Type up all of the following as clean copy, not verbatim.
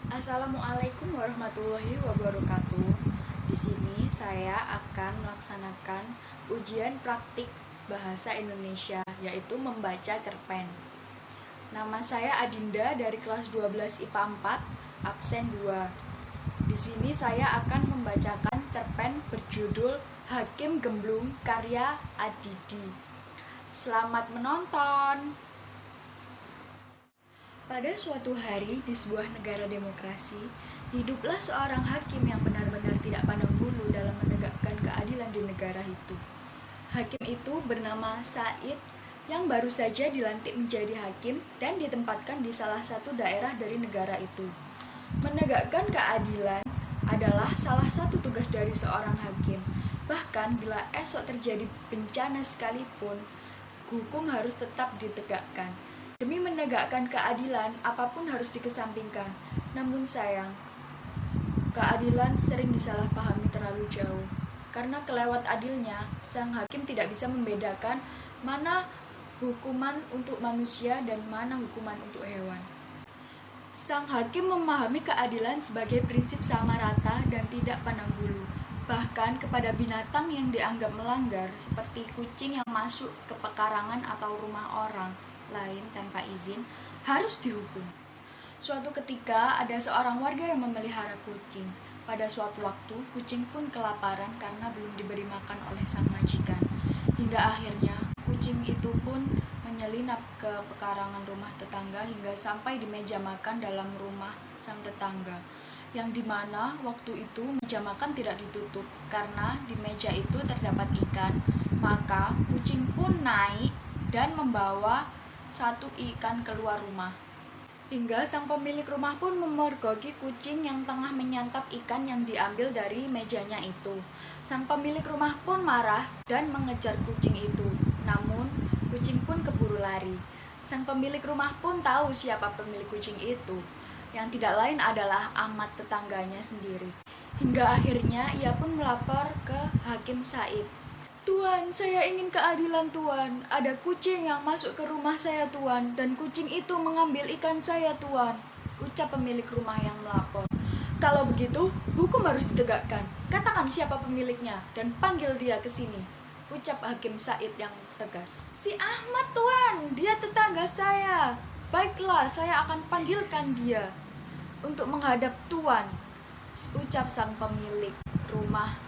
Assalamualaikum warahmatullahi wabarakatuh. Di sini saya akan melaksanakan ujian praktik bahasa Indonesia, yaitu membaca cerpen. Nama saya Adinda dari kelas 12 IPA 4, absen 2. Di sini saya akan membacakan cerpen berjudul Hakim Gemblung karya Adidi. Selamat menonton. Pada suatu hari di sebuah negara demokrasi, hiduplah seorang hakim yang benar-benar tidak pandang bulu dalam menegakkan keadilan di negara itu. Hakim itu bernama Said yang baru saja dilantik menjadi hakim dan ditempatkan di salah satu daerah dari negara itu. Menegakkan keadilan adalah salah satu tugas dari seorang hakim. Bahkan bila esok terjadi bencana sekalipun, hukum harus tetap ditegakkan. Demi menegakkan keadilan, apapun harus dikesampingkan. Namun sayang, keadilan sering disalahpahami terlalu jauh. Karena kelewat adilnya, sang hakim tidak bisa membedakan mana hukuman untuk manusia dan mana hukuman untuk hewan. Sang hakim memahami keadilan sebagai prinsip sama rata dan tidak pandang bulu. Bahkan kepada binatang yang dianggap melanggar, seperti kucing yang masuk ke pekarangan atau rumah orang lain tanpa izin, harus dihukum. Suatu ketika ada seorang warga yang memelihara kucing. Pada suatu waktu, kucing pun kelaparan karena belum diberi makan oleh sang majikan. Hingga akhirnya, kucing itu pun menyelinap ke pekarangan rumah tetangga hingga sampai di meja makan dalam rumah sang tetangga. Yang dimana waktu itu meja makan tidak ditutup karena di meja itu terdapat ikan. Maka kucing pun naik dan membawa satu ikan keluar rumah. Hingga sang pemilik rumah pun memergoki kucing yang tengah menyantap ikan yang diambil dari mejanya itu. Sang pemilik rumah pun marah dan mengejar kucing itu. Namun, kucing pun keburu lari. Sang pemilik rumah pun tahu siapa pemilik kucing itu, yang tidak lain adalah Ahmad tetangganya sendiri. Hingga akhirnya ia pun melapor ke Hakim Said. "Tuan, saya ingin keadilan, Tuan. Ada kucing yang masuk ke rumah saya, Tuan, dan kucing itu mengambil ikan saya, Tuan," ucap pemilik rumah yang melapor. "Kalau begitu, hukum harus ditegakkan. Katakan siapa pemiliknya dan panggil dia ke sini," ucap Hakim Said yang tegas. "Si Ahmad, Tuan. Dia tetangga saya." "Baiklah, saya akan panggilkan dia untuk menghadap Tuan," ucap sang pemilik rumah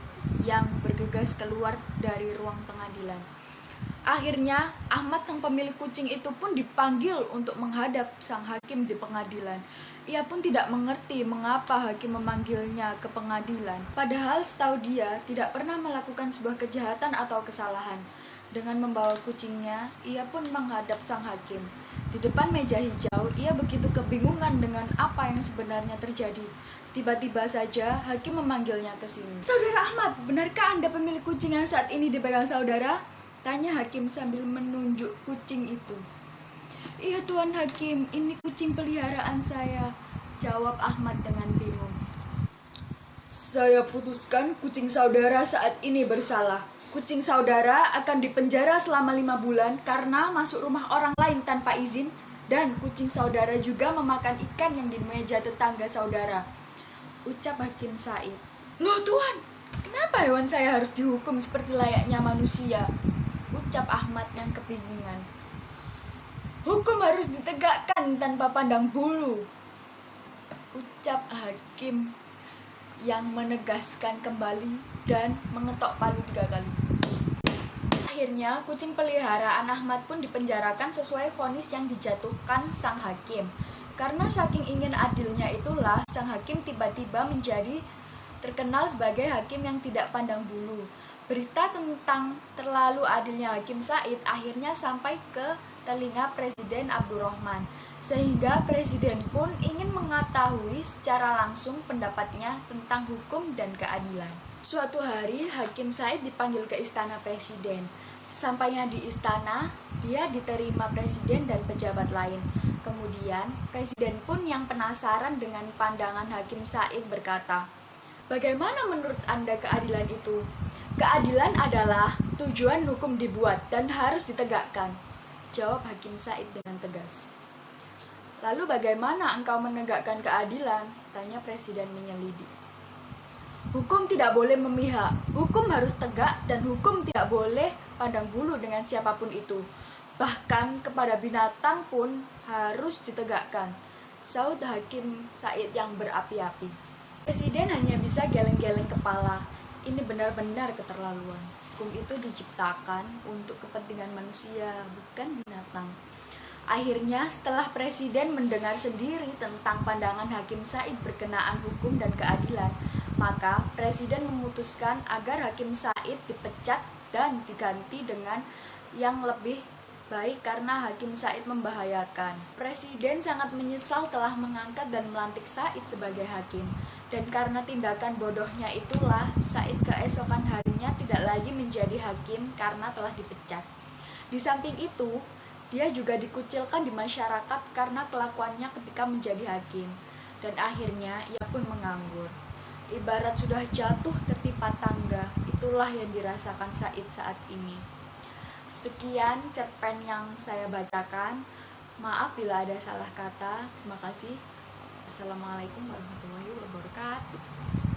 yang bergegas keluar dari ruang pengadilan. Akhirnya, Ahmad sang pemilik kucing itu pun dipanggil untuk menghadap sang hakim di pengadilan. Ia pun tidak mengerti mengapa hakim memanggilnya ke pengadilan. Padahal setahu dia tidak pernah melakukan sebuah kejahatan atau kesalahan. Dengan membawa kucingnya, ia pun menghadap sang hakim. Di depan meja hijau, ia begitu kebingungan dengan apa yang sebenarnya terjadi. Tiba-tiba saja, hakim memanggilnya ke sini. "Saudara Ahmad, benarkah Anda pemilik kucing yang saat ini dipegang saudara?" tanya hakim sambil menunjuk kucing itu. "Iya, Tuan Hakim, ini kucing peliharaan saya," jawab Ahmad dengan bingung. "Saya putuskan kucing saudara saat ini bersalah. Kucing saudara akan dipenjara selama 5 bulan karena masuk rumah orang lain tanpa izin, dan kucing saudara juga memakan ikan yang di meja tetangga saudara," ucap Hakim Said. "Loh Tuan, kenapa hewan saya harus dihukum seperti layaknya manusia?" ucap Ahmad yang kebingungan. "Hukum harus ditegakkan tanpa pandang bulu," ucap hakim yang menegaskan kembali dan mengetok palu 3 kali. Akhirnya, kucing peliharaan Ahmad pun dipenjarakan sesuai vonis yang dijatuhkan sang hakim. Karena saking ingin adilnya itulah, sang hakim tiba-tiba menjadi terkenal sebagai hakim yang tidak pandang bulu. Berita tentang terlalu adilnya Hakim Said akhirnya sampai ke telinga Presiden Abdurrahman, sehingga Presiden pun ingin mengetahui secara langsung pendapatnya tentang hukum dan keadilan. Suatu hari, Hakim Said dipanggil ke istana Presiden. Sesampainya di istana, dia diterima Presiden dan pejabat lain. Kemudian, Presiden pun yang penasaran dengan pandangan Hakim Said berkata, "Bagaimana menurut Anda keadilan itu?" "Keadilan adalah tujuan hukum dibuat dan harus ditegakkan," jawab Hakim Said dengan tegas. Lalu bagaimana engkau menegakkan keadilan? Tanya presiden menyelidik. Hukum tidak boleh memihak, hukum harus tegak dan hukum tidak boleh pandang bulu dengan siapapun itu. Bahkan kepada binatang pun harus ditegakkan, saud Hakim Said yang berapi-api. Presiden hanya bisa geleng-geleng kepala. Ini benar-benar keterlaluan. Hukum itu diciptakan untuk kepentingan manusia, bukan binatang. Akhirnya, setelah presiden mendengar sendiri tentang pandangan Hakim Said berkenaan hukum dan keadilan, maka presiden memutuskan agar Hakim Said dipecat dan diganti dengan yang lebih baik karena Hakim Said membahayakan. Presiden sangat menyesal telah mengangkat dan melantik Said sebagai hakim. Dan karena tindakan bodohnya itulah, Said keesokan harinya tidak lagi menjadi hakim karena telah dipecat. Di samping itu, dia juga dikucilkan di masyarakat karena kelakuannya ketika menjadi hakim. Dan akhirnya ia pun menganggur. Ibarat sudah jatuh tertimpa tangga, itulah yang dirasakan Said saat ini. Sekian cerpen yang saya bacakan. Maaf bila ada salah kata. Terima kasih. Assalamualaikum warahmatullahi wabarakatuh.